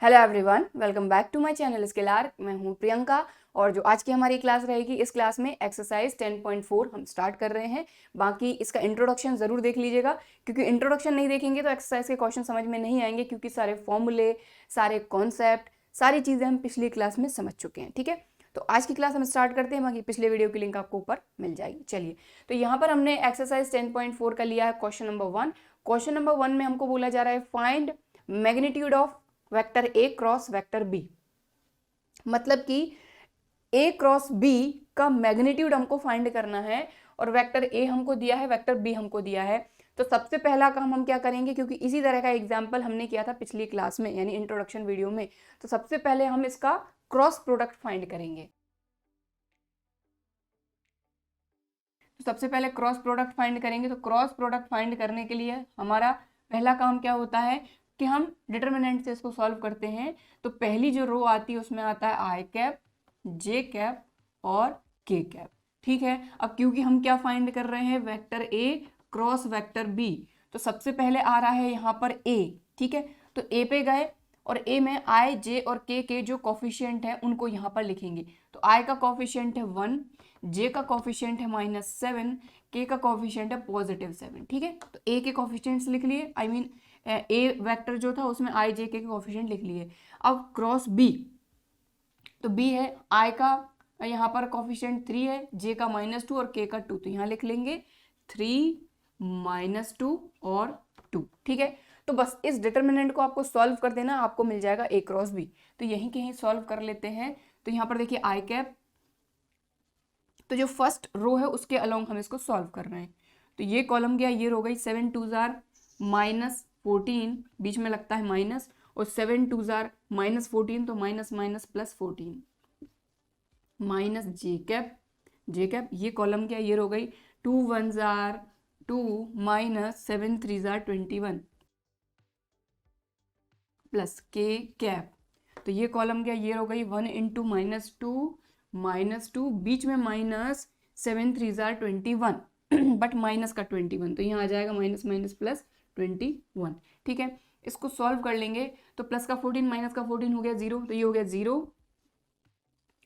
Hello everyone, welcome back to my channel skiller. मैं हूं प्रियंका और जो आज की हमारी क्लास रहेगी, इस क्लास में एक्सरसाइज 10.4 हम स्टार्ट कर रहे हैं। बाकी इसका इंट्रोडक्शन ज़रूर देख लीजिएगा, क्योंकि इंट्रोडक्शन नहीं देखेंगे तो एक्सरसाइज के क्वेश्चन समझ में नहीं आएंगे, क्योंकि सारे फॉर्मूले, सारे कॉन्सेप्ट, सारी चीज़ें हम पिछली क्लास में समझ चुके हैं। ठीक है, तो आज की क्लास हम स्टार्ट करते हैं। बाकी पिछले वीडियो की लिंक आपको ऊपर मिल जाएगी। चलिए, तो यहाँ पर हमने एक्सरसाइज 10.4 का लिया है क्वेश्चन नंबर 1। क्वेश्चन नंबर 1 में हमको बोला जा रहा है find magnitude of vector A cross vector B. मतलब कि ए क्रॉस बी का मैग्नीट्यूड हमको फाइंड करना है, और वेक्टर ए हमको दिया है, वेक्टर बी हमको दिया है। तो सबसे पहला काम हम क्या करेंगे, क्योंकि इसी तरह का एग्जाम्पल हमने किया था पिछली क्लास में, यानी इंट्रोडक्शन वीडियो में, तो सबसे पहले हम इसका क्रॉस प्रोडक्ट फाइंड करेंगे। तो सबसे पहले क्रॉस प्रोडक्ट फाइंड करेंगे। तो क्रॉस प्रोडक्ट फाइंड करने के लिए हमारा पहला काम क्या होता है कि हम डिटर्मिनेंट से इसको सॉल्व करते हैं। तो पहली जो रो आती है उसमें आता है आई कैप, जे कैप और के कैप। ठीक है, अब क्योंकि हम क्या फाइंड कर रहे हैं, vector A cross vector B, तो सबसे पहले आ रहा है यहाँ पर ए। ठीक है, तो ए पे गए और ए में आई, जे और के जो कॉफिशिएंट है उनको यहाँ पर लिखेंगे। तो आई का कॉफिशिएंट है 1, जे का कॉफिशिएंट है -7, के का कॉफिशिएंट है +7। ठीक है, तो ए के कॉफिशिएंट्स लिख लिए, आई मीन ए वेक्टर जो था उसमें आई जे के कॉफिशिएंट लिख लिए। अब क्रॉस बी, तो बी है आई का यहाँ पर कॉफिशिएंट 3 है, जे का -2 और के का 2, तो यहाँ लिख लेंगे 3 -2 और 2। ठीक है, तो बस इस डिटर्मिनेंट को आपको सॉल्व कर देना, आपको मिल जाएगा ए क्रॉस बी। तो यहीं कहीं सॉल्व कर लेते हैं। तो यहाँ पर देखिए आई कैप, तो जो फर्स्ट रो है उसके अलोंग हम इसको सॉल्व कर रहे हैं। तो ये कॉलम गया, ये रो गई 7 2 -14, बीच में लगता है माइनस, और 7 2 -14, तो minus minus +14 minus J cap, ये कॉलम गया, ये रो गई 2 1 2 -7 3 21 प्लस के कैप, तो ये कॉलम गया, ये रो गई 1 × -2 बीच में -7 3 21 बट माइनस का 21, तो यहाँ आ जाएगा माइनस माइनस +21। ठीक है, इसको सॉल्व कर लेंगे। तो प्लस का 14 माइनस का 14 हो गया 0, तो ये हो गया 0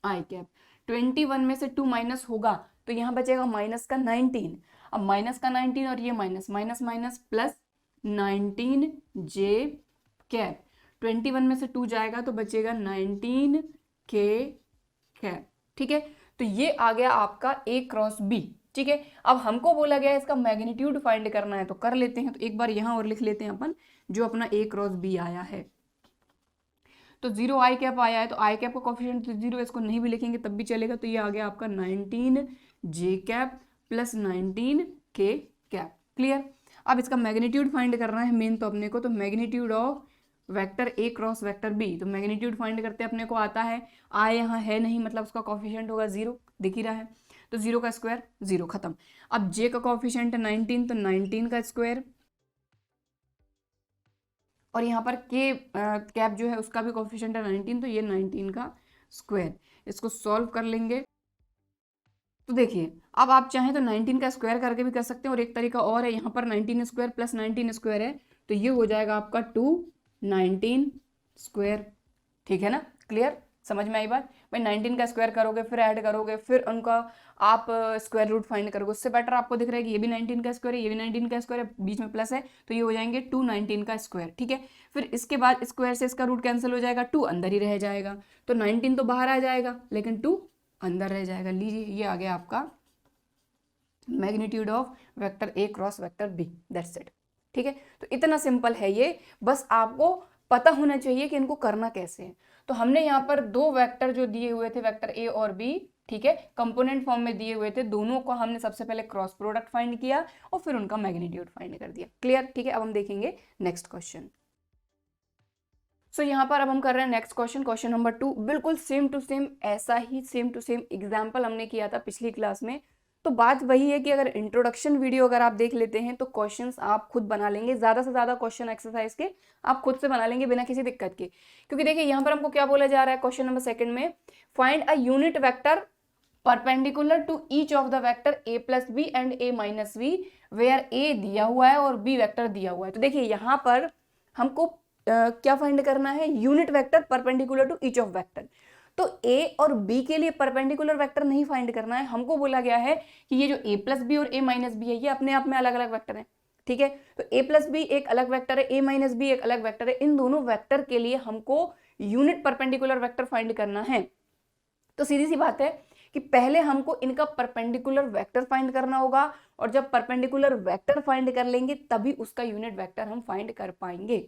आई कैप। 21 में से 2 माइनस होगा तो यहाँ बचेगा माइनस का 19। अब माइनस का 19 और ये माइनस माइनस माइनस +19 जे कैप। 21 में से 2 जाएगा तो बचेगा 19 के कैप। ठीक है, तो ये आ गया आपका ए क्रॉस बी। ठीक है, अब हमको बोला गया है इसका मैग्नीट्यूड फाइंड करना है, तो कर लेते हैं। तो एक बार यहाँ और लिख लेते हैं अपन, जो अपना ए क्रॉस बी आया है। तो 0 आई कैप आया है, तो आई कैप का कोफिशिएंट 0, इसको नहीं भी लिखेंगे तब भी चलेगा। तो ये आ गया आपका 19 जे कैप प्लस 19 के कैप। क्लियर, अब इसका मैग्नीट्यूड फाइंड करना है मेन तो अपने को। तो magnitude of vector A cross vector B, तो मैग्नीट्यूड फाइंड करते अपने को आता है, आई यहाँ है नहीं, मतलब उसका कोफिशिएंट होगा 0, दिख ही रहा है। तो 0 का स्क्वायर 0, खत्म। अब जे का कोफिशिएंट है 19, तो 19 का स्क्वायर, और यहाँ पर के कैप जो है उसका भी कोफिशिएंट है 19, तो ये 19 का स्क्वायर। इसको सॉल्व कर लेंगे। तो देखिए, अब आप चाहें तो 19 का स्क्वायर करके भी कर सकते हैं, और एक तरीका और है, यहाँ पर 19 स्क्वायर प्लस 19 स्क्वायर है, तो ये हो जाएगा आपका 219 स्क्वायर। ठीक है ना, क्लियर, समझ में आई बात। भाई 19 का स्क्वायर करोगे, फिर ऐड करोगे, फिर उनका आप स्क्वायर रूट फाइंड करोगे, उससे बेटर आपको दिख रहा है कि ये भी 19 का स्क्वायर है, ये भी 19 का स्क्वायर है, बीच में प्लस है, तो ये हो जाएंगे 219 का स्क्वायर। ठीक है, फिर इसके बाद स्क्वायर से इसका रूट कैंसिल हो जाएगा, 2 अंदर ही रह जाएगा, तो 19 तो बाहर आ जाएगा लेकिन 2 अंदर रह जाएगा। लीजिए, ये आ गया आपका magnitude of vector A cross vector B, that's it. ठीक है, तो इतना सिंपल है ये, बस आपको पता होना चाहिए कि इनको करना कैसे है। तो हमने यहाँ पर दो वेक्टर जो दिए हुए थे, वेक्टर ए और बी, ठीक है, कंपोनेंट फॉर्म में दिए हुए थे, दोनों को हमने सबसे पहले क्रॉस प्रोडक्ट फाइंड किया और फिर उनका मैग्नीट्यूड फाइंड कर दिया। क्लियर, ठीक है, अब हम देखेंगे नेक्स्ट क्वेश्चन। सो यहाँ पर अब हम कर रहे हैं नेक्स्ट क्वेश्चन, क्वेश्चन नंबर 2। बिल्कुल सेम टू सेम, ऐसा ही सेम टू सेम एग्जाम्पल हमने किया था पिछली क्लास में। तो बात वही है कि अगर इंट्रोडक्शन वीडियो अगर आप देख लेते हैं तो क्वेश्चंस आप खुद बना लेंगे, ज़्यादा से ज़्यादा क्वेश्चन एक्सरसाइज के आप खुद से बना लेंगे बिना किसी दिक्कत के। क्योंकि देखिए यहाँ पर हमको क्या बोला जा रहा है क्वेश्चन नंबर 2 में, find a unit vector perpendicular to each of the vector a plus B and a minus B, where a दिया हुआ है और b वेक्टर दिया हुआ है। तो देखिए यहाँ पर हमको क्या फाइंड करना है, unit vector perpendicular to each of vector. तो ए और बी के लिए परपेंडिकुलर वेक्टर नहीं फाइंड करना है, हमको बोला गया है कि ये जो ए प्लस बी और ए माइनस बी है ये अपने आप में अलग अलग वेक्टर है, ठीक है। तो ए प्लस बी एक अलग वेक्टर है, ए माइनस बी एक अलग वेक्टर है, इन दोनों वेक्टर के लिए हमको यूनिट परपेंडिकुलर वेक्टर फाइंड करना है। तो सीधी सी बात है कि पहले हमको इनका परपेंडिकुलर वेक्टर फाइंड करना होगा, और जब परपेंडिकुलर वेक्टर फाइंड कर लेंगे तभी उसका यूनिट वेक्टर हम फाइंड कर पाएंगे।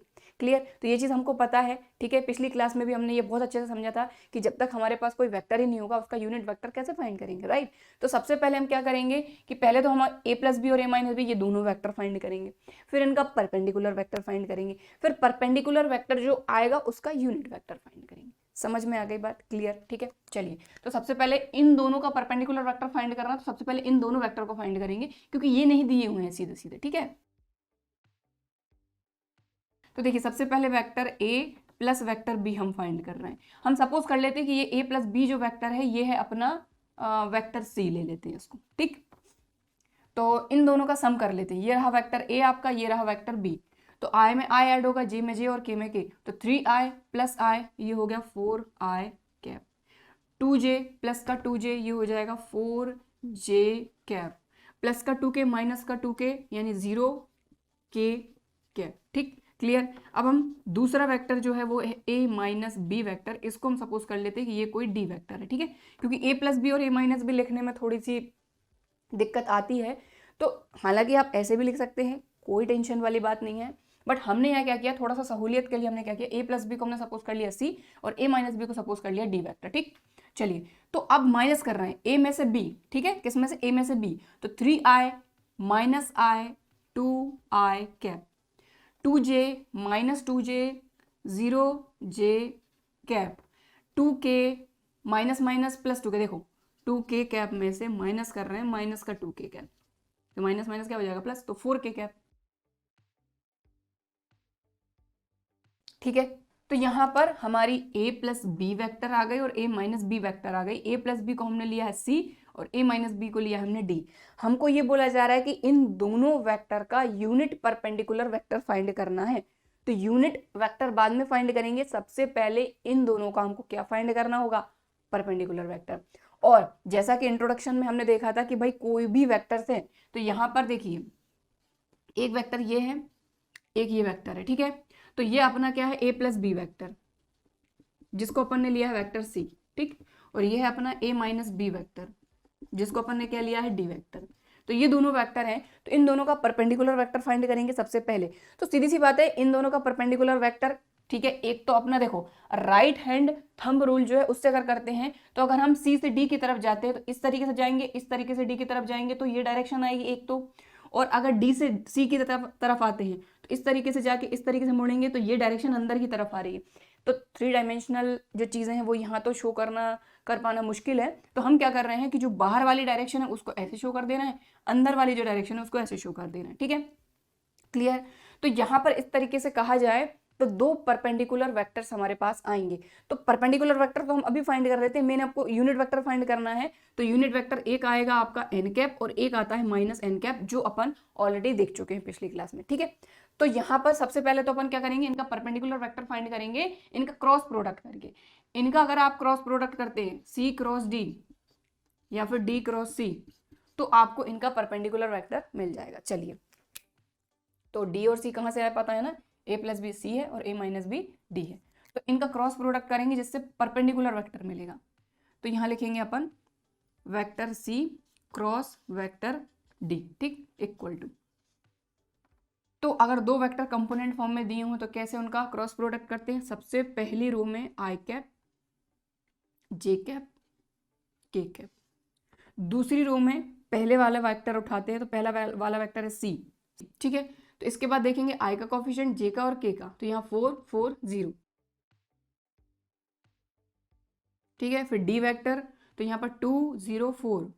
क्लियर? तो ये चीज हमको पता है, ठीक है। पिछली क्लास में भी हमने ये बहुत अच्छे से समझा था कि जब तक हमारे पास कोई वेक्टर ही नहीं होगा उसका यूनिट वेक्टर कैसे फाइंड करेंगे, राइट। तो सबसे पहले हम क्या करेंगे कि पहले तो हम ए प्लस बी और ए माइनस बी ये दोनों वेक्टर फाइंड करेंगे, फिर इनका परपेंडिकुलर वेक्टर फाइंड करेंगे, फिर परपेंडिकुलर वेक्टर जो आएगा उसका यूनिट वेक्टर फाइंड करेंगे। समझ में आ गई बात? क्लियर? ठीक है, चलिए। तो सबसे पहले इन दोनों का परपेंडिकुलर वेक्टर फाइंड करना, तो सबसे पहले इन दोनों वेक्टर को फाइंड करेंगे क्योंकि ये नहीं दिए हुए हैं सीधे सीधे, ठीक है। तो देखिए सबसे पहले vector A plus vector B हम फाइंड कर रहे हैं। हम सपोज कर लेते हैं कि ये ए प्लस बी जो वेक्टर है ये है अपना वेक्टर सी, ले लेते हैं इसको, ठीक। तो इन दोनों का सम कर लेते हैं, ये रहा वेक्टर ए आपका, ये रहा वेक्टर बी। तो आई में आई ऐड होगा, जे में जे और के में के, तो 3i प्लस आई ये हो गया 4i कैप, 2j प्लस का 2j ये हो जाएगा 4j कैप, प्लस का 2k माइनस का 2k यानी 0k कैप, ठीक। क्लियर? अब हम दूसरा वेक्टर जो है वो है a माइनस बी वेक्टर, इसको हम सपोज कर लेते हैं कि ये कोई डी वेक्टर है, ठीक है। क्योंकि a प्लस बी और a माइनस बी लिखने में थोड़ी सी दिक्कत आती है, तो हालांकि आप ऐसे भी लिख सकते हैं, कोई टेंशन वाली बात नहीं है। बट हमने यहाँ क्या किया, थोड़ा सा सहूलियत के लिए हमने क्या किया, ए प्लस बी को हमने सपोज कर लिया सी और ए माइनस बी को सपोज कर लिया डी वेक्टर, ठीक। चलिए, तो अब माइनस कर रहे हैं ए में से बी, ठीक है। किस में से? ए में से बी। तो 3i माइनस आई 2i cap, 2j minus 2j 0j cap, 2k minus minus plus 2k, देखो 2k कैप में से माइनस कर रहे हैं, माइनस का 2k कैप, तो माइनस माइनस क्या हो जाएगा प्लस, तो 4k कैप, ठीक है। तो यहां पर हमारी a प्लस बी वैक्टर आ गई और a माइनस बी वैक्टर आ गई। a प्लस बी को हमने लिया है c और a माइनस बी को लिया हमने d। हमको ये बोला जा रहा है कि इन दोनों वेक्टर का यूनिट परपेंडिकुलर वेक्टर फाइंड करना है। तो यूनिट वेक्टर बाद में फाइंड करेंगे, सबसे पहले इन दोनों का हमको क्या फाइंड करना होगा, परपेंडिकुलर वेक्टर। और जैसा कि इंट्रोडक्शन में हमने देखा था कि भाई कोई भी वेक्टर से, तो यहां पर देखिए एक वेक्टर ये है, एक ये वेक्टर है, ठीक है। तो ये अपना क्या है, ए प्लस बी वैक्टर, जिसको अपन ने लिया है वेक्टर सी, ठीक। और ये है अपना ए माइनस बी वैक्टर, जिसको अपन ने क्या लिया है, डी वैक्टर। तो ये दोनों वेक्टर हैं, तो इन दोनों का परपेंडिकुलर वेक्टर फाइंड करेंगे सबसे पहले। तो सीधी सी बात है, इन दोनों का परपेंडिकुलर वेक्टर, ठीक है। एक तो अपना देखो राइट हैंड थंब रूल जो है उससे अगर करते हैं, तो अगर हम सी से डी की तरफ जाते हैं तो इस तरीके से जाएंगे, इस तरीके से डी की तरफ जाएंगे तो ये डायरेक्शन आएगी एक तो, और अगर डी से सी की तरफ आते हैं तो इस तरीके से जाके इस तरीके से मुड़ेंगे तो ये डायरेक्शन अंदर की तरफ आ रही है। तो 3 डायमेंशनल जो चीजें हैं वो यहाँ तो शो कर पाना मुश्किल है। तो हम क्या कर रहे हैं कि जो बाहर वाली डायरेक्शन है उसको ऐसे शो कर देना है, अंदर वाली जो डायरेक्शन है उसको ऐसे शो कर देना है, ठीक है। क्लियर? तो यहाँ पर इस तरीके से कहा जाए तो दो परपेंडिकुलर वेक्टर्स हमारे पास आएंगे। तो परपेंडिकुलर वेक्टर तो हम अभी फाइंड कर लेते हैं, मैंने आपको यूनिट वेक्टर फाइंड करना है। तो यूनिट वेक्टर एक आएगा आपका एन कैप और एक आता है माइनस एन कैप, जो अपन ऑलरेडी देख चुके हैं पिछली क्लास में, ठीक है। तो यहाँ पर सबसे पहले तो अपन क्या करेंगे, इनका परपेंडिकुलर वेक्टर फाइंड करेंगे, इनका क्रॉस प्रोडक्ट करके। इनका अगर आप क्रॉस प्रोडक्ट करते हैं सी क्रॉस डी या फिर डी क्रॉस सी, तो आपको इनका परपेंडिकुलर वेक्टर मिल जाएगा। चलिए, तो डी और सी कहाँ से आया पता है ना, ए प्लस बी सी है और ए माइनस बी डी है। तो इनका क्रॉस प्रोडक्ट करेंगे जिससे परपेंडिकुलर वेक्टर मिलेगा। तो यहाँ लिखेंगे अपन vector C cross vector D, ठीक, इक्वल टू। तो अगर दो वेक्टर कंपोनेंट फॉर्म में दिए हों तो कैसे उनका क्रॉस प्रोडक्ट करते हैं, सबसे पहली रो में आई कैप जे कैप के कैप, दूसरी रो में पहले वाला वेक्टर उठाते हैं तो पहला वाला वेक्टर है सी, ठीक है। तो इसके बाद देखेंगे आई का कोफिशिएंट जे का और के का, तो यहाँ 4 4 0, ठीक है। फिर डी वेक्टर, तो यहाँ पर 2 0 4।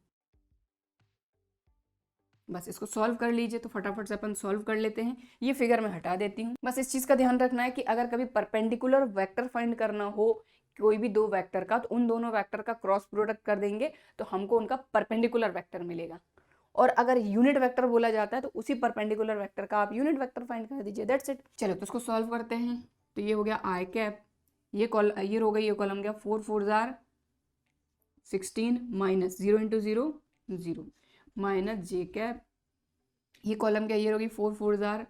बस इसको सॉल्व कर लीजिए, तो फटाफट से अपन सॉल्व कर लेते हैं। ये फिगर में हटा देती हूँ। बस इस चीज का ध्यान रखना है कि अगर कभी परपेंडिकुलर वेक्टर फाइंड करना हो कोई भी दो वेक्टर का, तो उन दोनों वेक्टर का क्रॉस प्रोडक्ट कर देंगे तो हमको उनका परपेंडिकुलर वेक्टर मिलेगा। और अगर यूनिट वेक्टर बोला जाता है तो उसी परपेंडिकुलर वेक्टर का आप यूनिट वेक्टर फाइंड कर दीजिए, दैट्स इट। चलो तो इसको सॉल्व करते हैं। तो ये हो गया आई कैप, ये हो गई, ये कॉलम गया 4 4 jar 16 minus 0 into 0 0 minus J cap, ये कॉलम क्या, ये होगी 4 4 jar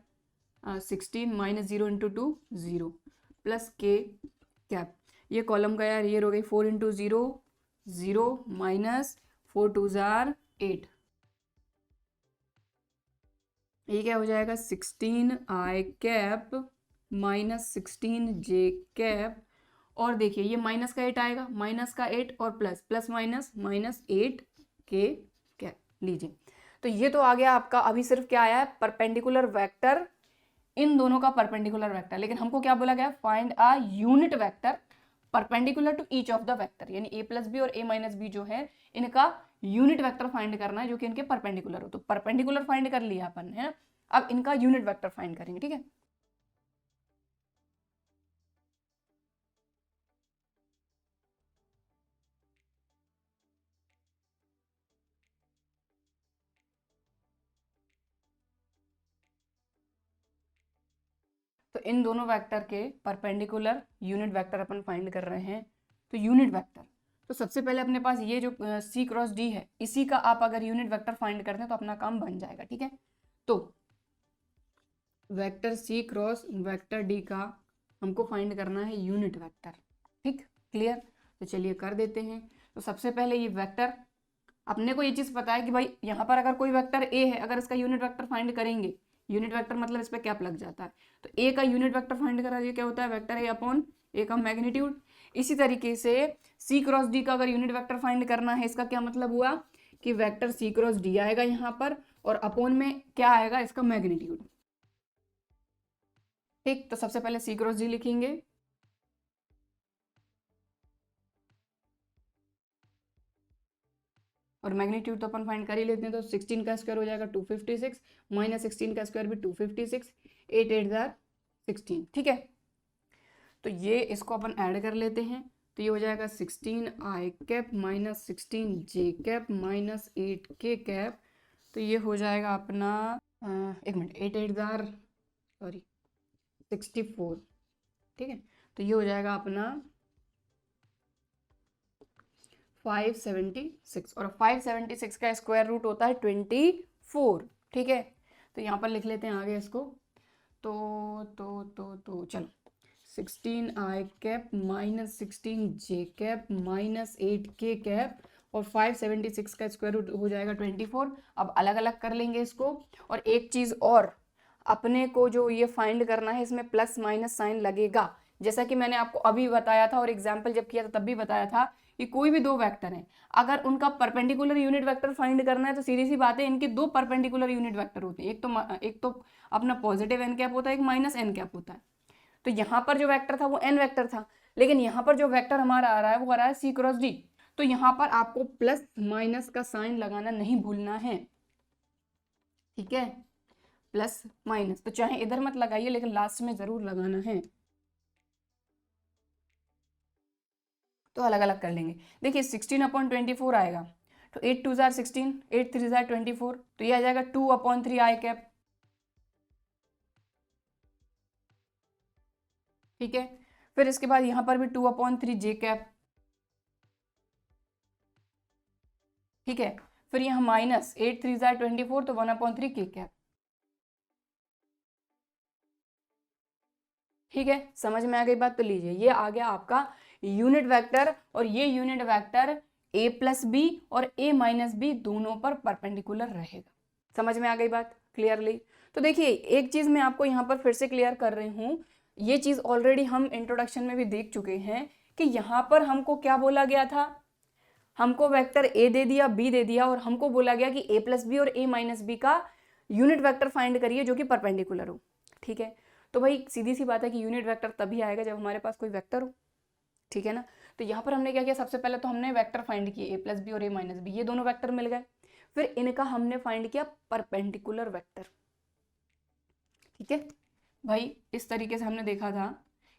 16 minus 0 into 2 0 plus K cap, ये कॉलम का यार ये हो गई 4 इंटू 0 0 माइनस 4 2 जार 8, ये क्या हो जाएगा 16 आई कैप माइनस 16 जे कैप, और देखिए ये माइनस का 8 आएगा, माइनस का 8 और प्लस प्लस माइनस माइनस 8 के कैप लीजिए। तो ये तो आ गया आपका, अभी सिर्फ क्या आया है परपेंडिकुलर वेक्टर, इन दोनों का परपेंडिकुलर वेक्टर, लेकिन हमको क्या बोला गया find a unit vector perpendicular to each of the vector, यानी a प्लस बी और a माइनस बी जो है इनका यूनिट वेक्टर फाइंड करना है जो कि इनके परपेंडिकुलर हो। तो परपेंडिकुलर फाइंड कर लिया अपन है, अब इनका यूनिट वेक्टर फाइंड करेंगे, ठीक है। तो इन दोनों वेक्टर के परपेंडिकुलर यूनिट वेक्टर अपन फाइंड कर रहे हैं। तो यूनिट वेक्टर, तो सबसे पहले अपने पास ये जो C क्रॉस D है, इसी का आप अगर यूनिट वेक्टर फाइंड करते हैं तो अपना काम बन जाएगा, ठीक है। तो vector C cross vector D का हमको फाइंड करना है यूनिट वेक्टर, ठीक, क्लियर। तो चलिए कर देते हैं। तो सबसे पहले ये वेक्टर, अपने को ये चीज़ पता है कि भाई यहाँ पर अगर कोई वेक्टर A है, अगर इसका यूनिट वेक्टर फाइंड करेंगे, यूनिट वेक्टर मतलब इस पर कैप लग जाता है, तो A का यूनिट वेक्टर फाइंड करा, ये क्या होता है वेक्टर A अपॉन A का मैग्नीट्यूड। इसी तरीके से C क्रॉस D का अगर यूनिट वेक्टर फाइंड करना है, इसका क्या मतलब हुआ कि वेक्टर C क्रॉस D आएगा यहाँ पर और अपॉन में क्या आएगा इसका मैग्नीट्यूड, ठीक। तो सबसे पहले C क्रॉस D लिखेंगे, और मैग्नीट्यूड तो अपन फाइंड कर ही लेते हैं। तो 16 का स्क्वायर हो जाएगा 256 माइनस 16 का स्क्वायर भी 256, 8 8 जार 16, ठीक है। तो ये इसको अपन ऐड कर लेते हैं, तो ये हो जाएगा 16 आई कैप माइनस 16 जे कैप माइनस 8 के कैप, तो ये हो जाएगा अपना एक मिनट 8 8 जार 64, ठीक है। तो ये हो जाएगा अपना 576, और 576 का स्क्वायर रूट होता है 24, ठीक है। तो यहाँ पर लिख लेते हैं आगे इसको, तो चलो 16 आई कैप माइनस 16 जे कैप माइनस 8 के कैप, और 576 का स्क्वायर रूट हो जाएगा 24। अब अलग अलग कर लेंगे इसको। और एक चीज़ और, अपने को जो ये फाइंड करना है इसमें प्लस माइनस साइन लगेगा, जैसा कि मैंने आपको अभी बताया था और एग्जाम्पल जब किया था तब भी बताया था कि कोई भी दो वेक्टर हैं, अगर उनका परपेंडिकुलर यूनिट वेक्टर फाइंड करना है तो सीधी सी बात है इनके दो परपेंडिकुलर यूनिट वेक्टर होते हैं, एक तो अपना पॉजिटिव एन कैप होता है, एक माइनस एन कैप होता है। तो यहाँ पर जो वेक्टर था वो एन वेक्टर था, लेकिन यहाँ पर जो वेक्टर हमारा आ रहा है वो आ रहा है सी क्रॉस डी, तो यहाँ पर आपको प्लस माइनस का साइन लगाना नहीं भूलना है, ठीक है। प्लस माइनस तो चाहे इधर मत लगाइए लेकिन लास्ट में जरूर लगाना है। तो अलग अलग कर लेंगे, देखिए 16/24 आएगा, तो 8 2 जार 16, 8 3 जार 24, तो ये आ जाएगा 2/3 आई कैप, ठीक है। फिर इसके बाद यहाँ पर भी 2/3 जे कैप, ठीक है। फिर यहाँ माइनस 8 3 जार 24, तो 1/3 के कैप, ठीक है। समझ में आ गई बात। तो लीजिए ये आ गया आपका यूनिट वेक्टर, और ये unit vector a plus B और a माइनस बी दोनों पर परपेंडिकुलर रहेगा। समझ में आ गई बात क्लियरली। तो देखिए एक चीज मैं आपको यहाँ पर फिर से क्लियर कर रही हूँ, ये चीज ऑलरेडी हम इंट्रोडक्शन में भी देख चुके हैं कि यहाँ पर हमको क्या बोला गया था, हमको वेक्टर a दे दिया, b दे दिया, और हमको बोला गया कि a प्लस बी और a माइनस बी का यूनिट वेक्टर फाइंड करिए जो कि परपेंडिकुलर हो, ठीक है। तो भाई सीधी सी बात है कि यूनिट वेक्टर तभी आएगा जब हमारे पास कोई वेक्टर हो, ठीक है ना। तो यहाँ पर हमने क्या किया, सबसे पहले तो हमने वेक्टर फाइंड किए a प्लस बी और a माइनस बी, ये दोनों वेक्टर मिल गए। फिर इनका हमने फाइंड किया परपेंडिकुलर वेक्टर, ठीक है भाई। इस तरीके से हमने देखा था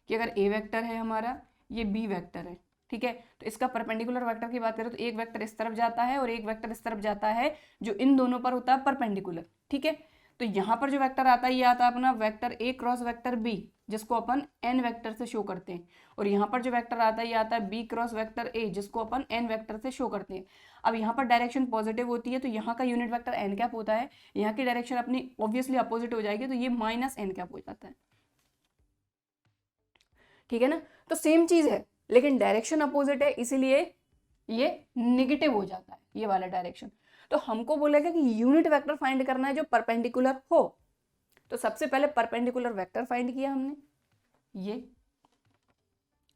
कि अगर a वेक्टर है हमारा, ये b वेक्टर है, ठीक है, तो इसका परपेंडिकुलर वेक्टर की बात करें तो एक वेक्टर इस तरफ जाता है और एक वेक्टर इस तरफ जाता है, जो इन दोनों पर होता है परपेंडिकुलर, ठीक है। तो यहाँ पर जो वेक्टर आता है ये आता है अपना vector A cross vector B, जिसको अपन एन वेक्टर से शो करते हैं, और यहाँ पर जो वेक्टर आता है ये आता है बी क्रॉस वेक्टर ए, जिसको अपन एन वेक्टर से शो करते हैं। अब यहाँ पर डायरेक्शन पॉजिटिव होती है तो यहाँ का यूनिट वेक्टर एन कैप होता है, यहाँ की डायरेक्शन अपनी ऑब्वियसली अपोजिट हो जाएगी तो ये माइनस एन कैप हो जाता है, ठीक है ना। तो सेम चीज है लेकिन डायरेक्शन अपोजिट है, इसीलिए ये निगेटिव हो जाता है ये वाला डायरेक्शन। तो हमको बोलेगा कि यूनिट वेक्टर फाइंड करना है जो परपेंडिकुलर हो, तो सबसे पहले परपेंडिकुलर वेक्टर फाइंड किया हमने, ये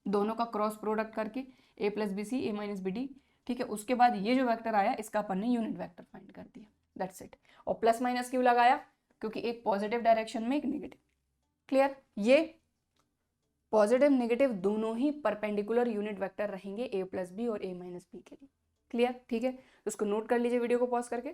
दोनों का क्रॉस प्रोडक्ट करके a plus B C A minus B D, ठीक है। उसके बाद ये जो वेक्टर आया इसका अपन ने यूनिट वेक्टर फाइंड कर दिया, दैट्स इट। और प्लस माइनस क्यों लगाया, क्योंकि एक पॉजिटिव डायरेक्शन में एक नेगेटिव। क्लियर, ये पॉजिटिव नेगेटिव दोनों ही परपेंडिकुलर यूनिट वेक्टर रहेंगे a प्लस बी और a माइनस बी के लिए। क्लियर, ठीक है, तो उसको नोट कर लीजिए वीडियो को पॉज करके।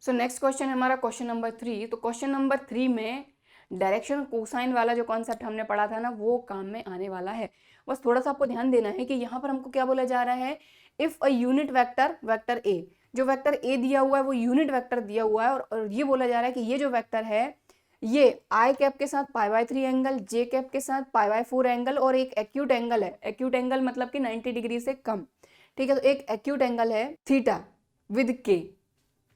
सो नेक्स्ट क्वेश्चन है हमारा क्वेश्चन नंबर 3। तो क्वेश्चन नंबर 3 में डायरेक्शन कोसाइन वाला जो कॉन्सेप्ट हमने पढ़ा था ना वो काम में आने वाला है। बस थोड़ा सा आपको ध्यान देना है कि यहाँ पर हमको क्या बोला जा रहा है, if a unit vector, vector A, जो वेक्टर ए दिया हुआ है वो यूनिट वेक्टर दिया हुआ है, और ये बोला जा रहा है कि ये जो वेक्टर है ये आई कैप के साथ π/3 एंगल, जे कैप के साथ π/4 एंगल और एक एक्यूट एंगल है, एक्यूट एंगल मतलब कि 90 डिग्री से कम, ठीक है। तो एक एक्यूट एंगल है थीटा विद के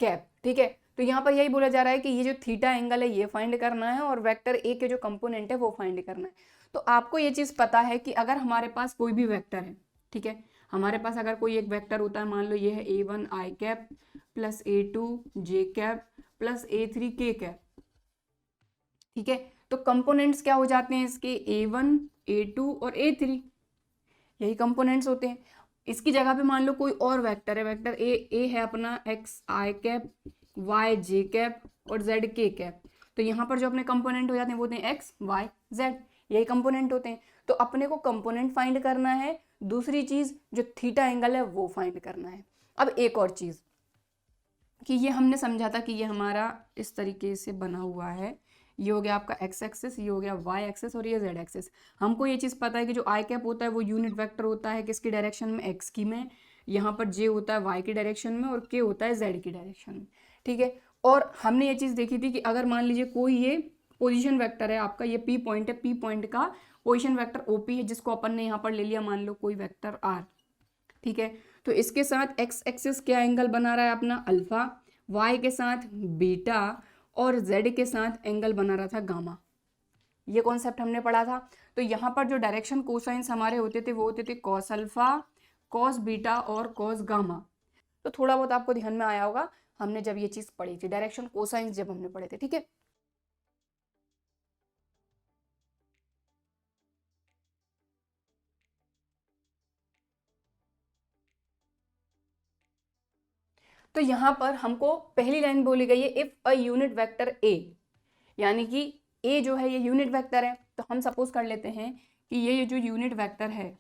कैप, ठीक है। तो यहाँ पर यही बोला जा रहा है कि ये जो थीटा एंगल है ये फाइंड करना है और वेक्टर ए के जो कंपोनेंट है वो फाइंड करना है। तो आपको ये चीज पता है कि अगर हमारे पास कोई भी वेक्टर है, ठीक है, हमारे पास अगर कोई एक वेक्टर होता है, मान लो ये है a1 आई कैप प्लस a2 जे कैप प्लस a3 के कैप, ठीक है। तो कंपोनेंट्स क्या हो जाते हैं इसके, a1 a2 और a3, यही कंपोनेंट्स होते हैं। इसकी जगह पे मान लो कोई और वेक्टर है, वेक्टर ए है अपना x आई कैप y जे कैप और z के कैप, तो यहाँ पर जो अपने कंपोनेंट हो जाते हैं वो होते हैं x y z, यही कंपोनेंट होते हैं। तो अपने को कंपोनेंट फाइंड करना है, दूसरी चीज जो थीटा एंगल है वो फाइंड करना है। अब एक और चीज कि ये हमने समझा था कि ये हमारा इस तरीके से बना हुआ है, ये हो गया आपका x एक्सिस, ये हो गया y एक्सिस और ये z एक्सिस। हमको ये चीज़ पता है कि जो आई कैप होता है वो यूनिट वेक्टर होता है किसकी डायरेक्शन में, x की में, यहाँ पर j होता है y की डायरेक्शन में और k होता है z की डायरेक्शन में, ठीक है। और हमने ये चीज़ देखी थी कि अगर मान लीजिए कोई ये पोजिशन वेक्टर है आपका, ये p पॉइंट है, p पॉइंट का पोजिशन वेक्टर OP है, जिसको अपन ने यहाँ पर ले लिया मान लो कोई वेक्टर r, ठीक है। तो इसके साथ x एक्सिस क्या एंगल बना रहा है अपना अल्फा, y के साथ बीटा और z के साथ एंगल बना रहा था गामा, ये कॉन्सेप्ट हमने पढ़ा था। तो यहाँ पर जो डायरेक्शन कोसाइंस हमारे होते थे वो होते थे कॉस अल्फा, कॉस बीटा और कॉस गामा। तो थोड़ा बहुत आपको ध्यान में आया होगा, हमने जब ये चीज पढ़ी थी डायरेक्शन कोसाइंस जब हमने पढ़े थे, ठीक है। तो यहाँ पर हमको पहली लाइन बोली गई है इफ अ यूनिट वेक्टर ए, यानी कि ए जो है ये यूनिट वेक्टर है। तो हम सपोज कर लेते हैं कि ये जो यूनिट वेक्टर है,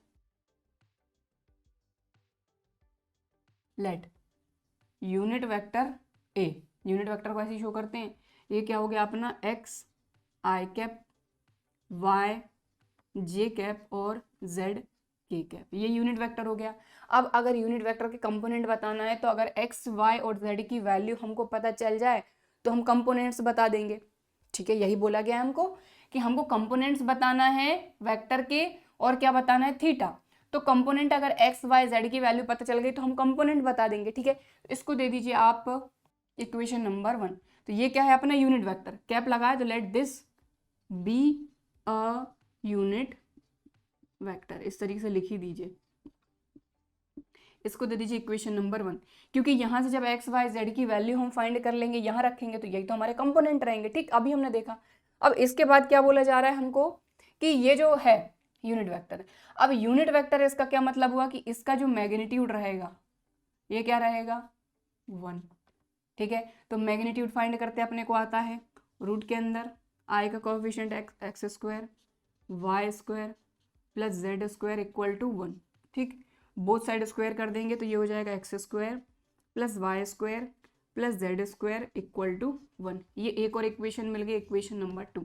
let unit vector A, unit vector को ऐसे शो करते हैं, ये क्या हो गया अपना x आई कैप y जे कैप और z के कैप, ये यूनिट वेक्टर हो गया। अब अगर यूनिट वेक्टर के कंपोनेंट बताना है तो अगर x y और z की वैल्यू हमको पता चल जाए तो हम कंपोनेंट्स बता देंगे, ठीक है। यही बोला गया है हमको कि हमको कंपोनेंट्स बताना है वेक्टर के और क्या बताना है, थीटा। तो कंपोनेंट अगर x y z की वैल्यू पता चल गई तो हम कंपोनेंट बता देंगे, ठीक है। इसको दे दीजिए आप इक्वेशन नंबर 1। तो ये क्या है अपना यूनिट वेक्टर, कैप लगाए तो let this be a unit vector, इस तरीके से लिख ही दीजिए, इसको दे दीजिए इक्वेशन नंबर 1। क्योंकि यहाँ से जब x y z की वैल्यू हम फाइंड कर लेंगे, यहाँ रखेंगे तो यही तो हमारे कंपोनेंट रहेंगे, ठीक। अभी हमने देखा। अब इसके बाद क्या बोला जा रहा है हमको कि ये जो है यूनिट वेक्टर, अब यूनिट वेक्टर इसका क्या मतलब हुआ कि इसका जो मैग्नीट्यूड रहेगा ये क्या रहेगा 1, ठीक है। तो मैग्नीट्यूड फाइंड करते अपने को आता है रूट के अंदर आई का coefficient x square y square plus z square equal to 1, ठीक। बोथ साइड स्क्वायर कर देंगे तो ये हो जाएगा x square plus y square plus z square equal to 1। ये एक और इक्वेशन मिल गई, इक्वेशन नंबर 2,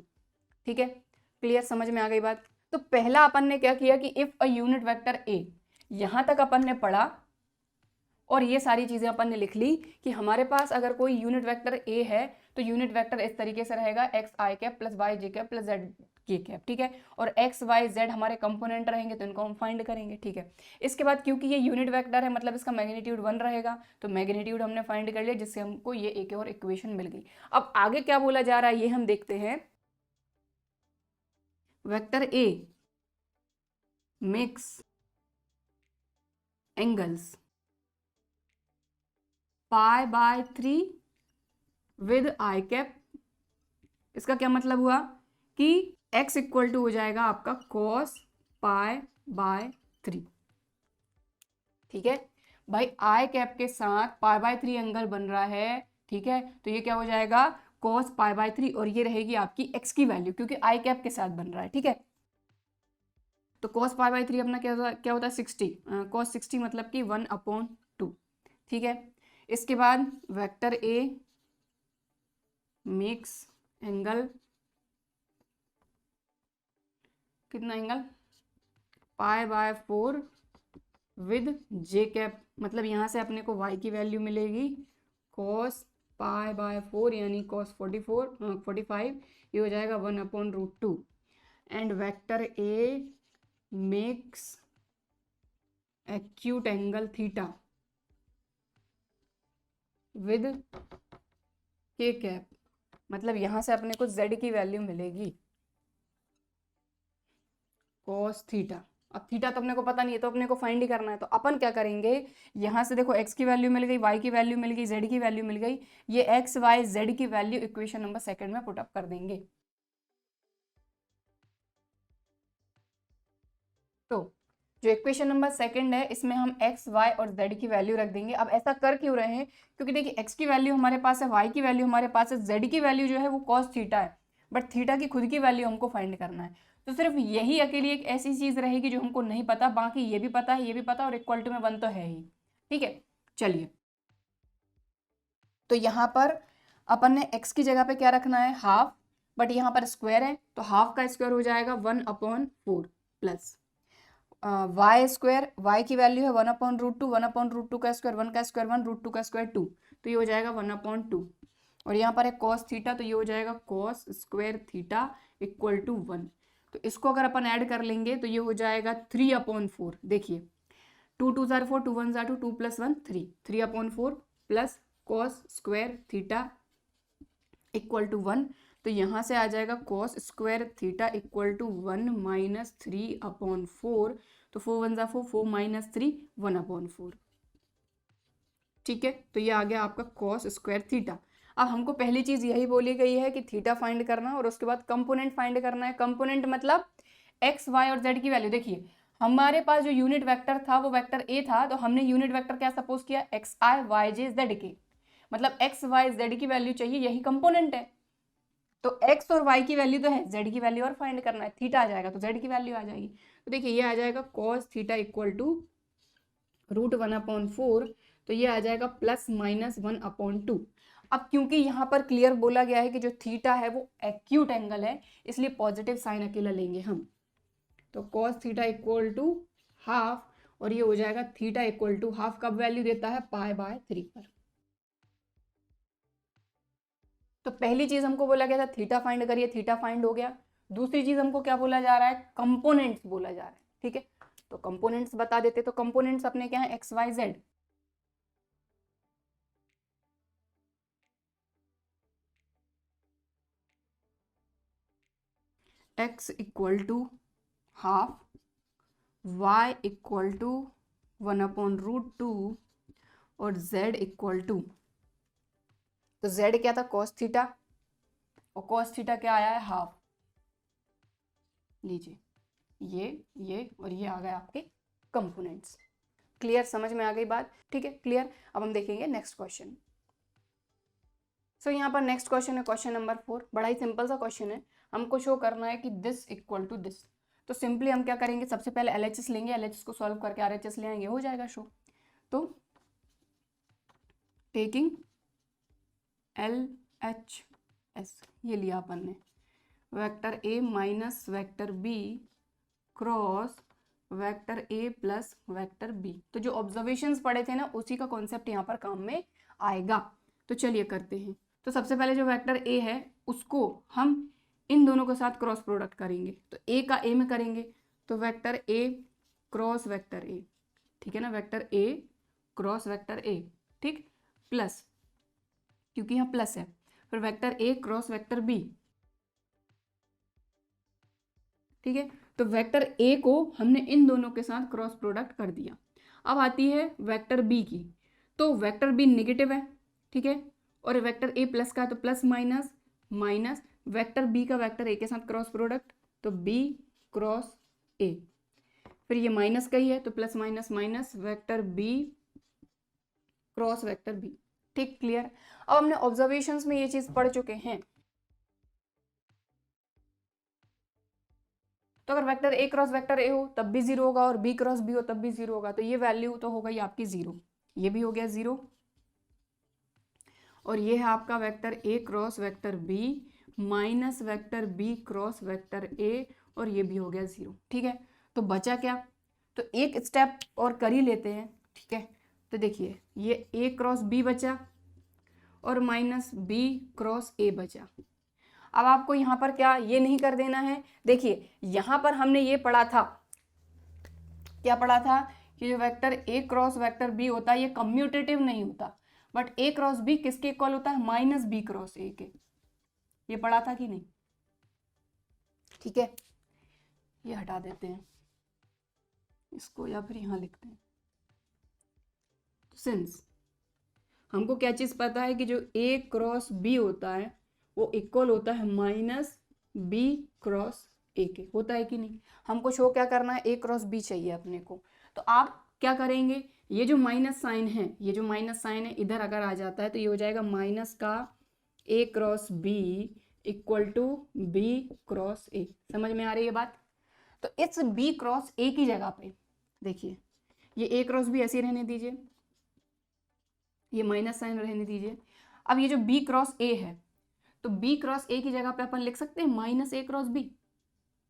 ठीक है। क्लियर, समझ में आ गई बात। तो पहला अपन ने क्या किया कि इफ अ यूनिट वेक्टर ए, यहां तक अपन ने पढ़ा और ये सारी चीज़ें अपन ने लिख ली कि हमारे पास अगर कोई यूनिट वेक्टर ए है तो यूनिट वेक्टर इस तरीके से रहेगा एक्स आई कैप प्लस वाई जे कैप प्लस जेड के कैप, ठीक है। और एक्स वाई जेड हमारे कंपोनेंट रहेंगे तो इनको हम फाइंड करेंगे, ठीक है। इसके बाद क्योंकि ये यूनिट वेक्टर है मतलब इसका मैग्नीट्यूड 1 रहेगा, तो मैग्नीट्यूड हमने फाइंड कर लिया, जिससे हमको ये एक और इक्वेशन मिल गई। अब आगे क्या बोला जा रहा है ये हम देखते हैं। Vector A makes angles pi by 3 with I cap. इसका क्या मतलब हुआ कि x इक्वल टू हो जाएगा आपका cos पाई बाय 3, ठीक है भाई। आई कैप के साथ पाई बाय 3 एंगल बन रहा है, ठीक है, तो ये क्या हो जाएगा cos पाई बाय 3, और ये रहेगी आपकी x की वैल्यू क्योंकि आई कैप के साथ बन रहा है, ठीक है। तो cos पाई बाय 3 अपना क्या होता है 60, cos 60 मतलब कि 1/2, ठीक है। इसके बाद वेक्टर ए मेक्स एंगल, कितना angle pi by 4 with J cap, मतलब यहाँ से अपने को y की वैल्यू मिलेगी cos पाई बाय 4 यानी cos 45, ये हो जाएगा 1/√2। And vector A makes acute angle theta with के कैप, मतलब यहाँ से अपने को z की वैल्यू मिलेगी cos थीटा। अब थीटा तो अपने को पता नहीं है तो अपने को फाइंड ही करना है, तो अपन क्या करेंगे, यहाँ से देखो x की वैल्यू मिल गई, y की वैल्यू मिल गई, z की वैल्यू मिल गई, ये x y z की वैल्यू इक्वेशन नंबर 2 में पुट अप कर देंगे। तो जो इक्वेशन नंबर 2 है इसमें हम x y और z की वैल्यू रख देंगे। अब ऐसा कर क्यों रहे हैं, क्योंकि देखिए x की वैल्यू हमारे पास है, y की वैल्यू हमारे पास है, z की वैल्यू जो है वो cos थीटा है, बट थीटा की खुद की वैल्यू हमको फाइंड करना है। तो सिर्फ यही अकेली एक ऐसी चीज रहेगी जो हमको नहीं पता, बाकी ये भी पता है, ये भी पता, और इक्वल टू में 1 तो है ही, ठीक है। चलिए, तो यहाँ पर अपन ने x की जगह पे क्या रखना है हाफ, बट यहाँ पर स्क्वायर है तो हाफ का स्क्वायर हो जाएगा 1/4 प्लस वाई स्क्वायर, वाई की वैल्यू है 1/√2, 1/√2 का स्क्वायर 1 का स्क्वायर 1, √2 का स्क्वायर 2, तो ये हो जाएगा 1/2। और यहाँ पर है cos थीटा, तो ये हो जाएगा cos square theta equal to 1। तो इसको अगर अपन ऐड कर लेंगे तो ये हो जाएगा 3/4। देखिए 2 2 जार 4, 2 1 जार 2, 2 + 1 3, 3/4 plus cos square theta equal to 1। तो यहाँ से आ जाएगा cos square theta equal to 1 minus 3/4, तो 4 1 जार 4, 4 - 3 1/4, ठीक है। तो ये आ गया आपका cos स्क्वायर थीटा। अब हमको पहली चीज यही बोली गई है कि थीटा फाइंड करना और उसके बाद कंपोनेंट फाइंड करना है। कंपोनेंट मतलब एक्स वाई और जेड की वैल्यू। देखिए हमारे पास जो यूनिट वेक्टर था वो वेक्टर ए था, तो हमने यूनिट वेक्टर क्या सपोज किया एक्स आई वाई जे जेड के, मतलब एक्स वाई जेड की वैल्यू चाहिए, यही कंपोनेंट है। तो एक्स और वाई की वैल्यू तो है, जेड की वैल्यू और फाइंड करना है, थीटा आ जाएगा तो जेड की वैल्यू आ जाएगी। तो देखिए ये आ जाएगा cos थीटा इक्वल टू √1/4, तो ये आ जाएगा +-1/2। अब क्योंकि यहाँ पर क्लियर बोला गया है कि जो थीटा है वो एक्यूट एंगल है, इसलिए पॉजिटिव साइन अकेला लेंगे हम। तो cos theta equal to half, और ये हो जाएगा थीटा इक्वल टू हाफ, कब वैल्यू देता है π/3 पर। तो पहली चीज हमको बोला गया था थीटा फाइंड करिए, थीटा फाइंड हो गया। दूसरी चीज हमको क्या बोला जा रहा है, कंपोनेंट्स बोला जा रहा है, ठीक है। तो कंपोनेंट्स बता देते, तो कंपोनेंट्स अपने क्या है x y z. X equal to half, y equal to 1/√2 और z इक्वल टू, तो z क्या था cos थीटा, और cos थीटा क्या आया है हाफ। लीजिए ये और ये आ गए आपके कंपोनेंट्स। क्लियर, समझ में आ गई बात, ठीक है क्लियर। अब हम देखेंगे नेक्स्ट क्वेश्चन। सो यहाँ पर नेक्स्ट क्वेश्चन है क्वेश्चन नंबर 4। बड़ा ही सिंपल सा क्वेश्चन है, हमको शो करना है कि दिस इक्वल टू दिस। तो सिंपली हम क्या करेंगे, सबसे पहले LHS लेंगे, LHS को सॉल्व करके RHS ले आएंगे, हो जाएगा शो। तो टेकिंग LHS ये लिया अपन ने, vector A minus vector B cross vector A plus vector B. तो जो ऑब्जर्वेशंस पढ़े थे ना उसी का कॉन्सेप्ट यहाँ पर काम में आएगा। तो चलिए करते हैं। तो सबसे पहले जो वेक्टर ए है उसको हम इन दोनों के साथ क्रॉस प्रोडक्ट करेंगे। तो ए का ए में करेंगे तो vector A cross vector A, ठीक है ना, vector A cross vector A, ठीक, प्लस, क्योंकि यहाँ प्लस है, फिर vector A cross vector B, ठीक है। तो वेक्टर ए को हमने इन दोनों के साथ क्रॉस प्रोडक्ट कर दिया। अब आती है वेक्टर बी की। तो वेक्टर बी नेगेटिव है, ठीक है, और वेक्टर ए प्लस का है तो plus minus minus, vector B का वेक्टर ए के साथ क्रॉस प्रोडक्ट तो बी क्रॉस ए, फिर ये माइनस का ही है तो plus minus minus, vector B cross vector B, ठीक, क्लियर। अब हमने ऑब्जर्वेशंस में ये चीज पढ़ चुके हैं। तो अगर वेक्टर ए क्रॉस वेक्टर ए हो तब भी जीरो होगा और बी क्रॉस बी हो तब भी जीरो होगा। तो ये वैल्यू तो हो गई आपकी जीरो, ये भी हो गया जीरो, और ये है आपका vector A cross vector B minus vector B cross vector A, और ये भी हो गया जीरो, ठीक है। तो बचा क्या, तो एक स्टेप और कर ही लेते हैं, ठीक है। तो देखिए ये ए क्रॉस बी बचा और माइनस बी क्रॉस ए बचा। अब आपको यहाँ पर क्या ये नहीं कर देना है, देखिए यहाँ पर हमने ये पढ़ा था, क्या पढ़ा था कि जो vector A cross vector B होता है ये कम्यूटेटिव नहीं होता, बट ए क्रॉस बी किसके इक्वल होता है, माइनस बी क्रॉस ए के। ये पढ़ा था कि नहीं, ठीक है। ये हटा देते हैं इसको या फिर यहाँ लिखते हैं। तो सिंस हमको क्या चीज पता है कि जो ए क्रॉस बी होता है वो इक्वल होता है माइनस बी क्रॉस ए के, होता है कि नहीं। हमको शो क्या करना है, ए क्रॉस बी चाहिए अपने को। तो आप क्या करेंगे, ये जो माइनस साइन है, ये जो माइनस साइन है इधर अगर आ जाता है तो ये हो जाएगा माइनस का A cross B equal to B cross A. समझ में आ रही है बात। तो इस बी क्रॉस ए की जगह पे देखिए ये ए क्रॉस बी ऐसे रहने दीजिए, ये माइनस साइन रहने दीजिए। अब ये जो बी क्रॉस ए है तो बी क्रॉस ए की जगह पे अपन लिख सकते हैं माइनस ए क्रॉस बी,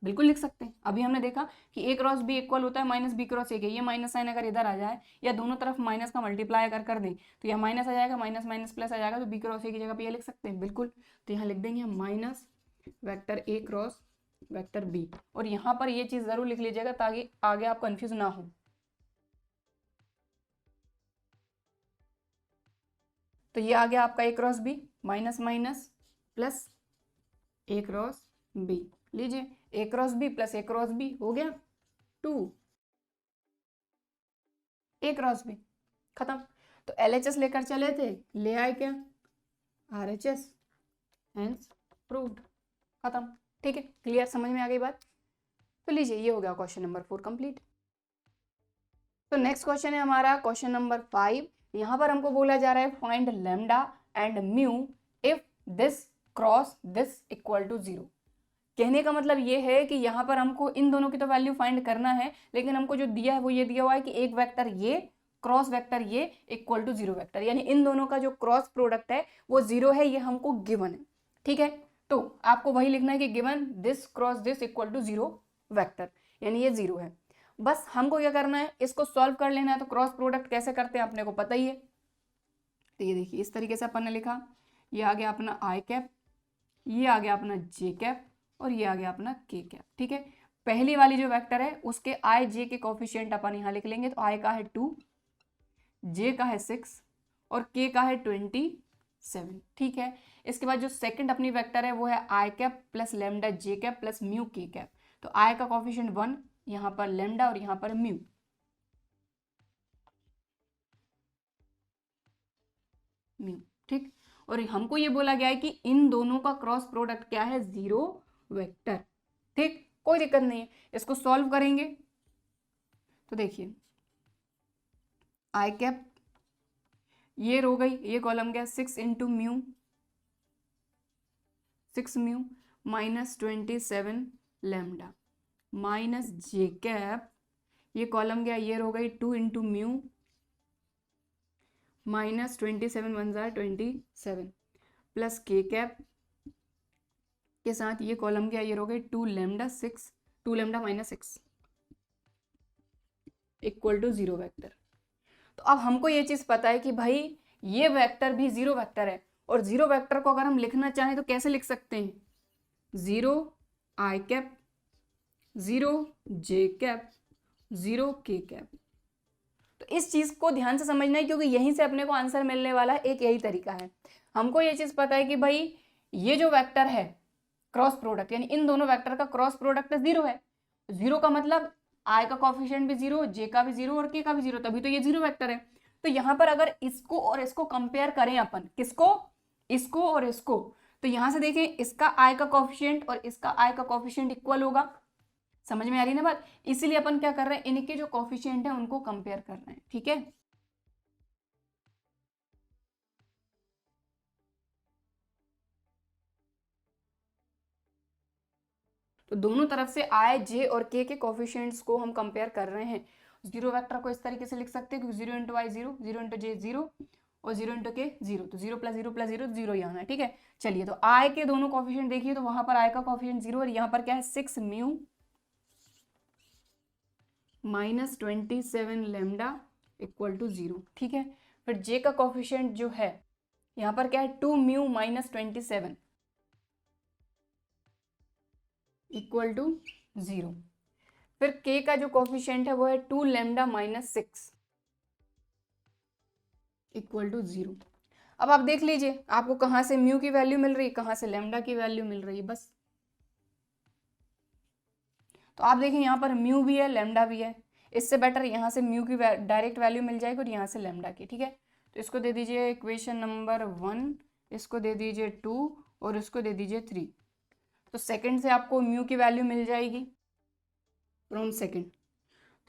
बिल्कुल लिख सकते हैं। अभी हमने देखा कि ए क्रॉस बी इक्वल होता है माइनस बी क्रॉस ए के। ये माइनस साइन अगर इधर आ जाए या दोनों तरफ माइनस का मल्टीप्लाई अगर कर दें तो यह माइनस आ जाएगा, माइनस माइनस प्लस आ जाएगा, तो बी क्रॉस ए की जगह पे ये लिख सकते हैं, बिल्कुल। तो यहाँ लिख देंगे minus vector A cross vector B, और यहाँ पर ये चीज जरूर लिख लीजिएगा ताकि आगे आप कंफ्यूज ना हो। तो ये आ गया आपका A cross B minus minus plus A cross B, लीजिए A cross B plus A cross B हो गया 2 ए क्रॉस बी, खत्म। तो LHS लेकर चले थे, ले आए क्या, RHS, हेंस प्रूव्ड, खत्म, ठीक है, क्लियर, समझ में आ गई बात। तो लीजिए ये हो गया क्वेश्चन नंबर 4 कंप्लीट। तो नेक्स्ट क्वेश्चन है हमारा क्वेश्चन नंबर 5। यहाँ पर हमको बोला जा रहा है find lambda and mu if this cross this equal to 0। कहने का मतलब ये है कि यहाँ पर हमको इन दोनों की तो वैल्यू फाइंड करना है, लेकिन हमको जो दिया है वो ये दिया हुआ है कि एक वेक्टर ये क्रॉस वेक्टर ये इक्वल टू 0 वेक्टर, यानी इन दोनों का जो क्रॉस प्रोडक्ट है वो 0 है, ये हमको गिवन है, ठीक है। तो आपको वही लिखना है कि given this cross this equal to 0 vector, यानी ये 0 है। बस हमको क्या करना है, इसको सॉल्व कर लेना है। तो क्रॉस प्रोडक्ट कैसे करते हैं अपने को पता ही है। तो ये देखिए इस तरीके से अपन ने लिखा, ये आ गया अपना आई कैप, ये आ गया अपना जे कैप, और ये आ गया अपना के कैप, ठीक है। पहली वाली जो वेक्टर है उसके आई जे के कोफिशिएंट अपन यहाँ लिख लेंगे। तो आई का है 2, जे का है 6 और के का है 27, ठीक है। इसके बाद जो सेकंड अपनी वेक्टर है वो है आई कैप प्लस लेमडा जे कैप प्लस म्यू के कैप। तो आई का कोफिशिएंट 1, यहाँ पर लेमडा और यहाँ पर म्यू, ठीक। और हमको ये बोला गया है कि इन दोनों का क्रॉस प्रोडक्ट क्या है, 0 वेक्टर, ठीक, कोई दिक्कत नहीं है। इसको सॉल्व करेंगे तो देखिए आई कैप ये रो गई, ये कॉलम गया 6 into mu, 6 mu minus 27 lambda minus J cap, ये कॉलम गया, ये रो गई 2 इंटू म्यू माइनस 27 1 जार 27 प्लस के कैप के साथ ये कॉलम गया, ये हो गई 2 lambda 6, 2 lambda minus 6, equal to zero vector. तो अब हमको ये चीज पता है कि भाई ये वेक्टर भी जीरो वेक्टर है, और जीरो वेक्टर को अगर हम लिखना चाहें तो कैसे लिख सकते हैं, जीरो आई कैप, जीरो जे कैप, जीरो के कैप। तो इस चीज को ध्यान से समझना है, क्योंकि यहीं से अपने को आंसर मिलने वाला है। एक यही तरीका है, हमको ये चीज पता है कि भाई ये जो वेक्टर है क्रॉस प्रोडक्ट, यानी इन दोनों वेक्टर का क्रॉस प्रोडक्ट जीरो है। जीरो का मतलब आई का कॉफिशिएंट भी जीरो, जे का भी जीरो और के का भी जीरो, तभी तो ये जीरो वेक्टर है। तो यहां पर अगर इसको और इसको कंपेयर करें अपन, किसको, इसको और इसको, तो यहां से देखें इसका आई का कॉफिशिएंट और इसका आई का कॉफिशिएंट इक्वल होगा। समझ में आ रही ना बात? इसीलिए अपन क्या कर रहे हैं, इनके जो कॉफिशिएंट है उनको कंपेयर कर रहे हैं। ठीक है, तो दोनों तरफ से आई, जे और के कॉफिशिएंट्स को हम कंपेयर कर रहे हैं। जीरो वेक्टर को इस तरीके से लिख सकते हैं कि जीरो इंटू आई जीरो, जीरो इंटू जे जीरो और जीरो इंटू के जीरो, तो zero plus zero plus zero, zero यहाँ है। ठीक है, चलिए तो आई के दोनों कॉफिशिएंट देखिए, तो वहां पर आई का कॉफिशिएंट जीरो और यहाँ पर क्या है, 6 mu minus 27 lambda equal to zero. ठीक है, फिर जे का कॉफिशिएंट जो है यहाँ पर क्या है, 2 mu minus 27 equal to zero. फिर के का जो कॉफिशिएंट है वो है 2 lambda minus 6 equal to zero. अब आप देख लीजिए आपको कहाँ से म्यू की वैल्यू मिल रही है, कहाँ से लेमडा की वैल्यू मिल रही है, बस। तो आप देखें यहाँ पर म्यू भी है, लेमडा भी है। इससे बेटर यहाँ से म्यू की डायरेक्ट वैल्यू मिल जाएगी और यहाँ से लेमडा की। ठीक है, तो इसको दे दीजिए इक्वेशन नंबर 1, इसको दे दीजिए 2 और इसको दे दीजिए 3। तो सेकंड से आपको म्यू की वैल्यू मिल जाएगी फ्रॉम सेकंड।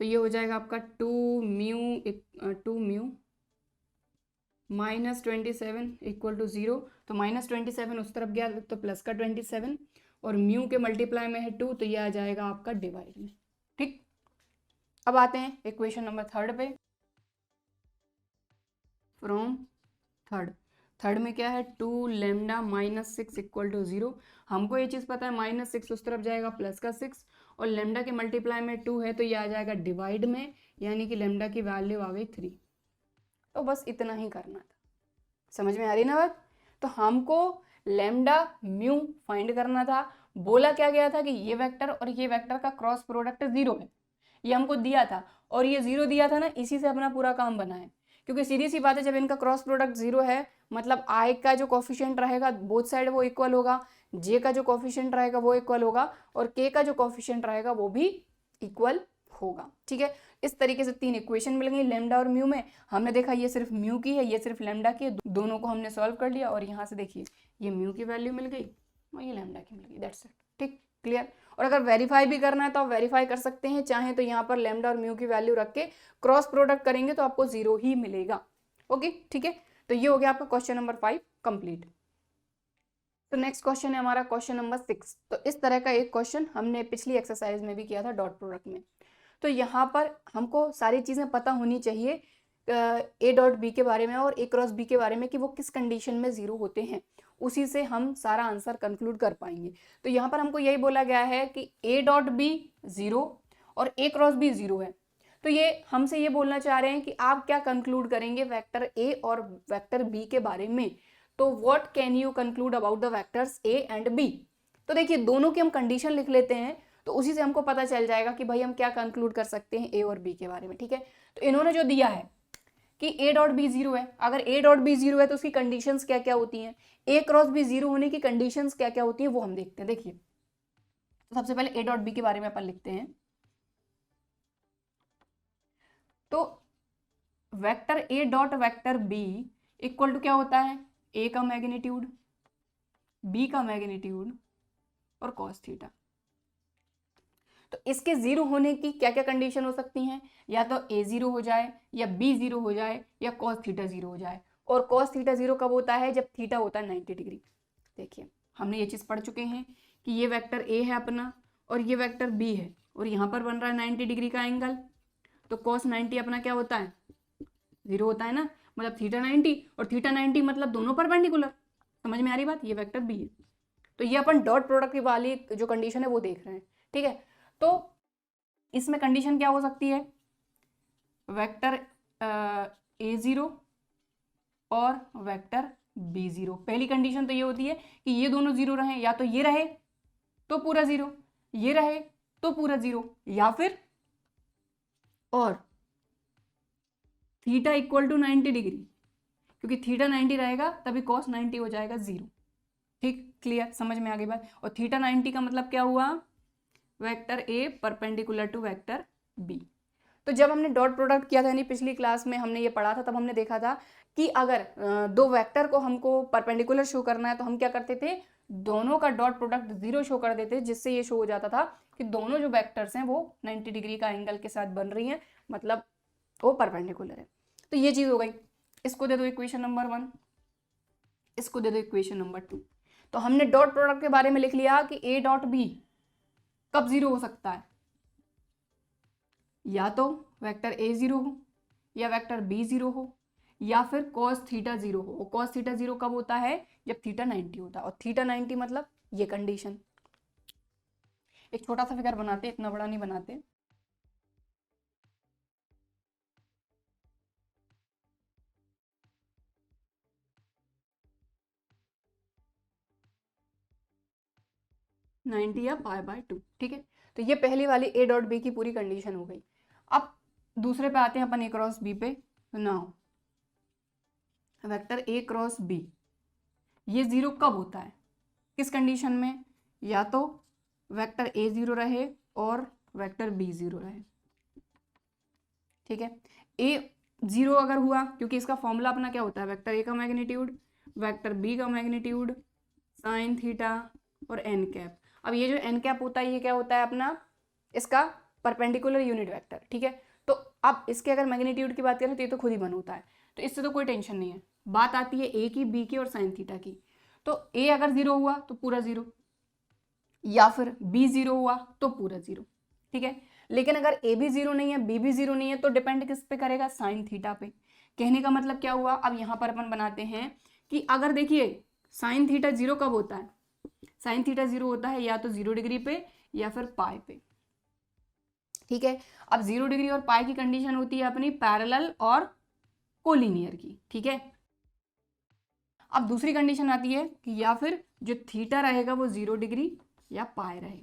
तो ये हो जाएगा आपका 2 mu minus 27 equal to zero. तो माइनस 27 उस तरफ गया तो प्लस का 27, और म्यू के मल्टीप्लाई में है 2, तो ये आ जाएगा आपका डिवाइड में। ठीक, अब आते हैं इक्वेशन नंबर 3 पे। फ्रॉम थर्ड में क्या है, 2 lambda minus 6 equal to zero. हमको ये चीज़ पता है माइनस 6 उस तरफ जाएगा प्लस का 6, और लेमडा के मल्टीप्लाई में 2 है तो ये आ जाएगा डिवाइड में, यानी कि लेमडा की वैल्यू आ गई 3। तो बस इतना ही करना था। समझ में आ रही ना बात? तो हमको लेमडा म्यू फाइंड करना था। बोला क्या गया था कि ये वेक्टर और ये वेक्टर का क्रॉस प्रोडक्ट जीरो है, ये हमको दिया था, और ये जीरो दिया था ना, इसी से अपना पूरा काम बना है। क्योंकि सीधी सी बात है, जब इनका क्रॉस प्रोडक्ट जीरो है मतलब आई का जो कॉफिशिएंट रहेगा बोथ साइड वो इक्वल होगा, जे का जो कॉफिशिएंट रहेगा वो इक्वल होगा, और के का जो कॉफिशिएंट रहेगा वो भी इक्वल होगा। ठीक है, इस तरीके से 3 इक्वेशन मिल गई लेमडा और म्यू में। हमने देखा ये सिर्फ म्यू की है, ये सिर्फ लेमडा की है, दोनों को हमने सॉल्व कर लिया, और यहाँ से देखिए ये म्यू की वैल्यू मिल गई और ये लेमडा की मिल गई। That's it. ठीक, क्लियर। और अगर वेरीफाई भी करना है तो आप वेरीफाई कर सकते हैं, चाहे तो यहाँ पर लेमडा और म्यू की वैल्यू रख के क्रॉस प्रोडक्ट करेंगे तो आपको जीरो ही मिलेगा। ओके, ठीक है, तो ये हो गया आपका क्वेश्चन नंबर 5 कंप्लीट। तो नेक्स्ट क्वेश्चन है हमारा क्वेश्चन नंबर 6। तो इस तरह का एक क्वेश्चन हमने पिछली एक्सरसाइज में भी किया था डॉट प्रोडक्ट में। तो यहाँ पर हमको सारी चीज़ें पता होनी चाहिए ए डॉट बी के बारे में और ए क्रॉस बी के बारे में, कि वो किस कंडीशन में जीरो होते हैं, उसी से हम सारा आंसर कंक्लूड कर पाएंगे। तो यहाँ पर हमको यही बोला गया है कि ए डॉट बी जीरो और ए क्रॉस बी जीरो है। तो ये हमसे ये बोलना चाह रहे हैं कि आप क्या कंक्लूड करेंगे वेक्टर ए और वेक्टर बी के बारे में। तो what can you conclude about the vectors A and B. तो देखिए दोनों की हम कंडीशन लिख लेते हैं, तो उसी से हमको पता चल जाएगा कि भाई हम क्या कंक्लूड कर सकते हैं ए और बी के बारे में। ठीक है, तो इन्होंने जो दिया है कि ए डॉट बी जीरो है, अगर ए डॉट बी जीरो है तो उसकी कंडीशंस क्या क्या होती हैं, ए क्रॉस बी जीरो होने की कंडीशंस क्या क्या होती हैं वो हम देखते हैं। देखिए तो सबसे पहले ए डॉट बी के बारे में अपन लिखते हैं। तो vector A dot vector B equal to क्या होता है, ए का मैग्नीट्यूड, बी का मैग्नीट्यूड और कॉस थीटा। तो इसके जीरो होने की क्या क्या कंडीशन हो सकती हैं, या तो ए जीरो हो जाए, या बी जीरो हो जाए, या कॉस थीटा जीरो हो जाए। और कॉस थीटा जीरो कब होता है, जब थीटा होता है 90 डिग्री। देखिए हमने ये चीज पढ़ चुके हैं कि ये वेक्टर ए है अपना और ये वेक्टर बी है, और यहाँ पर बन रहा है 90 डिग्री का एंगल। तो कॉस 90 अपना क्या होता है, जीरो होता है ना, मतलब थीटा 90, और थीटा 90 मतलब दोनों परपेंडिकुलर। समझ में आ रही बात, ये वेक्टर बी है। तो ये अपन डॉट प्रोडक्ट की वाली जो कंडीशन है वो देख रहे हैं। ठीक है, तो इसमें कंडीशन क्या हो सकती है, वेक्टर A0 और वेक्टर B0। पहली कंडीशन तो ये होती है कि ये दोनों जीरो रहे, या तो ये रहे तो पूरा जीरो, ये रहे तो पूरा जीरो, या फिर और थीटा इक्वल टू 90 डिग्री, क्योंकि थीटा 90 रहेगा तभी कॉस 90 हो जाएगा जीरो। ठीक, क्लियर, समझ में आ गई बात। और थीटा 90 का मतलब क्या हुआ, vector A perpendicular to vector B. तो जब हमने डॉट प्रोडक्ट किया था, यानी पिछली क्लास में हमने ये पढ़ा था, तब हमने देखा था कि अगर दो वेक्टर को हमको परपेंडिकुलर शो करना है तो हम क्या करते थे, दोनों का डॉट प्रोडक्ट जीरो शो कर देते, जिससे ये शो हो जाता था कि दोनों जो वेक्टर्स हैं वो 90 डिग्री का एंगल के साथ बन रही हैं, मतलब वो परपेंडिकुलर है। तो ये चीज हो गई। इसको दे दो इक्वेशन नंबर 1, इसको दे दो इक्वेशन नंबर 2। तो हमने डॉट प्रोडक्ट के बारे में लिख लिया कि ए डॉट बी कब जीरो हो सकता है, या तो वेक्टर ए जीरो हो, या वेक्टर बी जीरो हो, या फिर कॉस थीटा जीरो हो। कॉस थीटा जीरो कब होता है, जब थीटा 90 होता है, और थीटा 90 मतलब ये कंडीशन। एक छोटा सा फिगर बनाते, इतना बड़ा नहीं बनाते। नाइनटी या पाई बाय 2, ठीक है। तो ये पहली वाली ए डॉट बी की पूरी कंडीशन हो गई। अब दूसरे पे आते हैं अपन, ए क्रॉस बी पे। Now vector A cross B ये जीरो कब होता है, किस कंडीशन में, या तो वेक्टर ए जीरो रहे और वेक्टर बी जीरो रहे। ठीक है, ए जीरो अगर हुआ, क्योंकि इसका फॉर्मूला अपना क्या होता है, वेक्टर ए का मैग्नीट्यूड, वेक्टर बी का मैग्नीट्यूड, साइन थीटा और एन कैप। अब ये जो एन कैप होता है, ये क्या होता है अपना, इसका परपेंडिकुलर यूनिट वेक्टर। ठीक है, तो अब इसके अगर मैग्नीट्यूड की बात करें तो ये तो खुद ही बन होता है, तो इससे तो कोई टेंशन नहीं है। बात आती है ए की, बी की और साइन थीटा की। तो ए अगर जीरो हुआ तो पूरा जीरो, या फिर बी जीरो हुआ तो पूरा जीरो। ठीक है, लेकिन अगर ए भी जीरो नहीं है, बी भी जीरो नहीं है, तो डिपेंड किस पे करेगा, साइन थीटा पे। कहने का मतलब क्या हुआ, अब यहां पर अपन बनाते हैं कि अगर देखिए साइन थीटा जीरो कब होता है, साइन थीटा जीरो होता है या तो 0 डिग्री पे या फिर पाई पे। ठीक है, अब 0 डिग्री और पाई की कंडीशन होती है अपनी पैरेलल और कोलिनियर की। ठीक है, अब दूसरी कंडीशन आती है कि या फिर जो थीटा रहेगा वो 0 डिग्री या पाई रहे।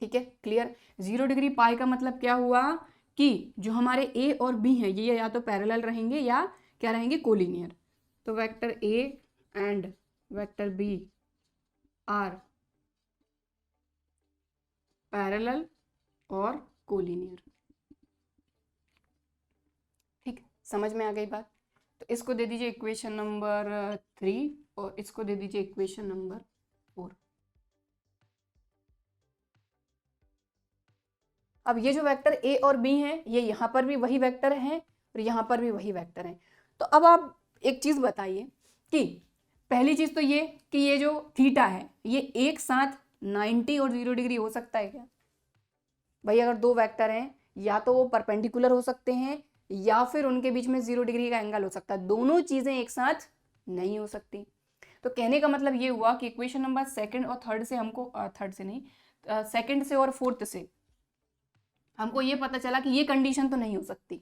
ठीक है, क्लियर। 0 डिग्री पाई का मतलब क्या हुआ कि जो हमारे ए और बी हैं ये या तो पैरेलल रहेंगे या क्या रहेंगे, कोलिनियर। तो vector A and vector B are parallel और कोलिनियर। ठीक, समझ में आ गई बात। तो इसको दे दीजिए इक्वेशन नंबर 3 और इसको दे दीजिए इक्वेशन नंबर 4। अब ये जो वेक्टर ए और बी हैं, ये यहाँ पर भी वही वेक्टर हैं और यहाँ पर भी वही वेक्टर हैं। तो अब आप एक चीज बताइए कि पहली चीज तो ये कि ये जो थीटा है ये एक साथ 90 और 0 डिग्री हो सकता है क्या भाई। अगर दो वेक्टर हैं या तो वो परपेंडिकुलर हो सकते हैं या फिर उनके बीच में 0 डिग्री का एंगल हो सकता है, दोनों चीजें एक साथ नहीं हो सकती। तो कहने का मतलब ये हुआ कि इक्वेशन नंबर सेकंड और थर्ड से हमको, थर्ड से नहीं, सेकंड से और फोर्थ से हमको ये पता चला कि ये कंडीशन तो नहीं हो सकती।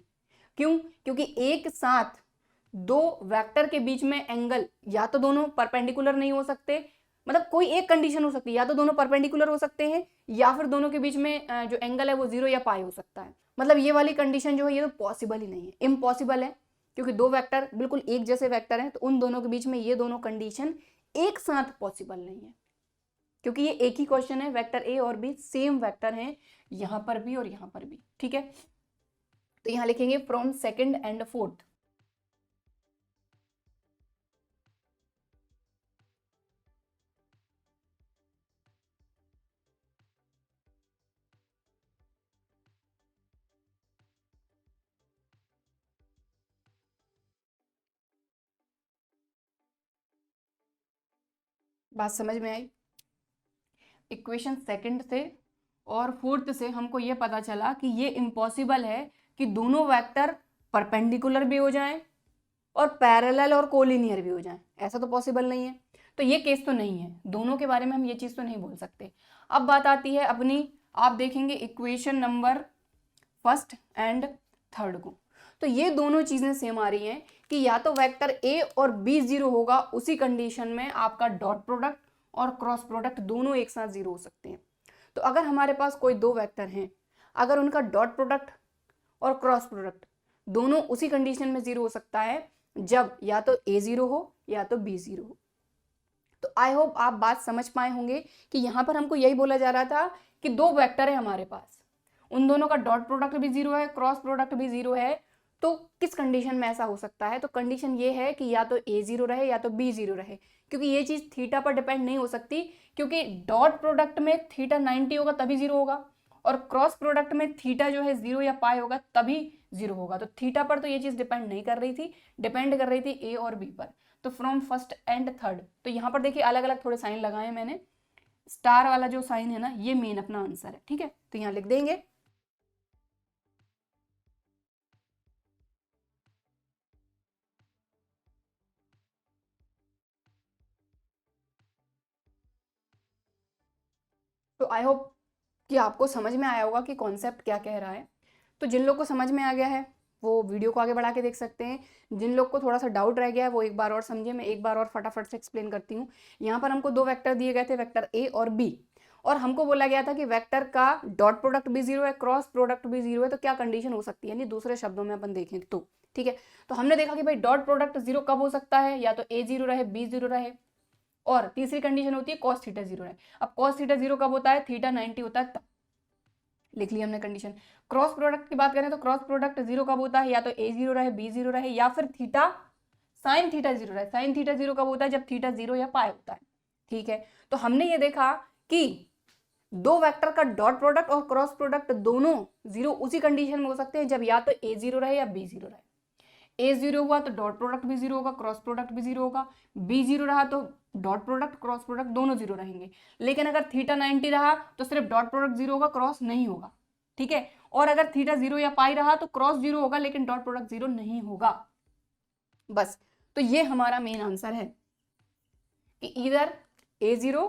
क्यों, क्योंकि एक साथ दो वेक्टर के बीच में एंगल या तो दोनों परपेंडिकुलर नहीं हो सकते, मतलब कोई एक कंडीशन हो सकती है, या तो दोनों परपेंडिकुलर हो सकते हैं या फिर दोनों के बीच में जो एंगल है वो 0 या पाई हो सकता है। मतलब ये वाली कंडीशन जो है ये तो पॉसिबल ही नहीं है, इम्पॉसिबल है। क्योंकि दो वेक्टर बिल्कुल एक जैसे वेक्टर हैं तो उन दोनों के बीच में ये दोनों कंडीशन एक साथ पॉसिबल नहीं है, क्योंकि ये एक ही क्वेश्चन है, वेक्टर ए और बी सेम वेक्टर हैं यहां पर भी और यहां पर भी। ठीक है, तो यहां लिखेंगे फ्रॉम सेकंड एंड फोर्थ। बात समझ में आई। इक्वेशन सेकंड से और फोर्थ से हमको ये पता चला कि ये इम्पॉसिबल है कि दोनों वेक्टर परपेंडिकुलर भी हो जाएं और पैरेलल और कोलिनियर भी हो जाएं, ऐसा तो पॉसिबल नहीं है। तो ये केस तो नहीं है, दोनों के बारे में हम ये चीज तो नहीं बोल सकते। अब बात आती है अपनी, आप देखेंगे equation number first and third को। तो ये दोनों चीजें सेम आ रही हैं कि या तो वेक्टर ए और बी जीरो होगा, उसी कंडीशन में आपका डॉट प्रोडक्ट और क्रॉस प्रोडक्ट दोनों एक साथ जीरो हो सकते हैं। तो अगर हमारे पास कोई दो वेक्टर हैं, अगर उनका डॉट प्रोडक्ट और क्रॉस प्रोडक्ट दोनों उसी कंडीशन में जीरो हो सकता है जब या तो ए जीरो हो या तो बी जीरो हो। तो आई होप आप बात समझ पाए होंगे कि यहां पर हमको यही बोला जा रहा था कि दो वेक्टर है हमारे पास, उन दोनों का डॉट प्रोडक्ट भी जीरो है, क्रॉस प्रोडक्ट भी जीरो है, तो किस कंडीशन में ऐसा हो सकता है। तो कंडीशन ये है कि या तो ए जीरो रहे या तो बी जीरो रहे, क्योंकि ये चीज थीटा पर डिपेंड नहीं हो सकती, क्योंकि डॉट प्रोडक्ट में थीटा 90 होगा तभी जीरो होगा, और क्रॉस प्रोडक्ट में थीटा जो है 0 या पाई होगा तभी जीरो होगा। तो थीटा पर तो ये चीज डिपेंड नहीं कर रही थी, डिपेंड कर रही थी ए और बी पर। तो फ्रॉम फर्स्ट एंड थर्ड, तो यहाँ पर देखिए अलग अलग थोड़े साइन लगाए मैंने, स्टार वाला जो साइन है ना, ये मेन अपना आंसर है। ठीक है, तो यहाँ लिख देंगे तो आई होप कि आपको समझ में आया होगा कि कॉन्सेप्ट क्या कह रहा है। तो जिन लोग को समझ में आ गया है वो वीडियो को आगे बढ़ा के देख सकते हैं, जिन लोग को थोड़ा सा डाउट रह गया है वो एक बार और समझे, मैं एक बार और फटाफट से एक्सप्लेन करती हूँ। यहाँ पर हमको दो वेक्टर दिए गए थे, वेक्टर ए और बी, और हमको बोला गया था कि वेक्टर का डॉट प्रोडक्ट भी जीरो है, क्रॉस प्रोडक्ट भी जीरो है, तो क्या कंडीशन हो सकती है, यानी दूसरे शब्दों में अपन देखें तो। ठीक है, तो हमने देखा कि भाई डॉट प्रोडक्ट जीरो कब हो सकता है, या तो ए जीरो रहे, बी जीरो रहे, और तीसरी कंडीशन होती है कॉस थीटा जीरो रहे। अब कॉस थीटा जीरो कब होता है, थीटा 90 होता है तब। लिख लिया हमने कंडीशन। क्रॉस प्रोडक्ट की बात करें तो क्रॉस प्रोडक्ट जीरो कब होता है, या तो ए जीरो रहे, बी जीरो रहे, या फिर थीटा साइन थीटा जीरो रहे। साइन थीटा जीरो कब होता है, जब थीटा जीरो या पाई होता है। ठीक है, तो हमने ये देखा कि दो वेक्टर का डॉट प्रोडक्ट और क्रॉस प्रोडक्ट दोनों जीरो उसी कंडीशन में हो सकते हैं जब या तो ए जीरो रहे या बी जीरो रहे। ए जीरो हुआ तो डॉट प्रोडक्ट भी जीरो होगा, क्रॉस प्रोडक्ट भी जीरो होगा। बी जीरो रहा तो डॉट प्रोडक्ट क्रॉस प्रोडक्ट दोनों जीरो रहेंगे। लेकिन अगर थीटा 90 रहा तो सिर्फ डॉट प्रोडक्ट जीरो होगा, क्रॉस नहीं होगा। ठीक है, और अगर थीटा जीरो या पाई रहा तो क्रॉस जीरो होगा लेकिन डॉट प्रोडक्ट जीरो नहीं होगा। बस, तो ये हमारा मेन आंसर है कि इधर ए जीरो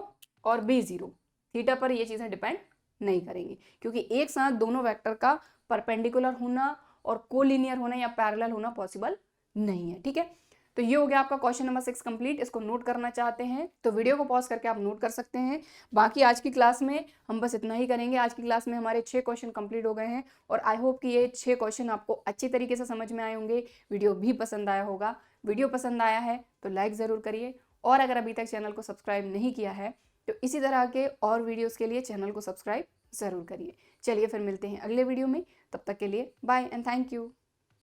और बी जीरो, थीटा पर ये चीजें डिपेंड नहीं करेंगी, क्योंकि एक साथ दोनों वेक्टर का परपेंडिकुलर होना और कोलिनियर होना या पैरेलल होना पॉसिबल नहीं है। ठीक है, तो ये हो गया आपका क्वेश्चन नंबर 6 कंप्लीट। इसको नोट करना चाहते हैं तो वीडियो को पॉज करके आप नोट कर सकते हैं। बाकी आज की क्लास में हम बस इतना ही करेंगे। आज की क्लास में हमारे 6 क्वेश्चन कंप्लीट हो गए हैं, और आई होप कि ये 6 क्वेश्चन आपको अच्छी तरीके से समझ में आए होंगे, वीडियो भी पसंद आया होगा। वीडियो पसंद आया है तो लाइक ज़रूर करिए, और अगर अभी तक चैनल को सब्सक्राइब नहीं किया है तो इसी तरह के और वीडियोज़ के लिए चैनल को सब्सक्राइब ज़रूर करिए। चलिए फिर मिलते हैं अगले वीडियो में, तब तक के लिए बाय एंड थैंक यू।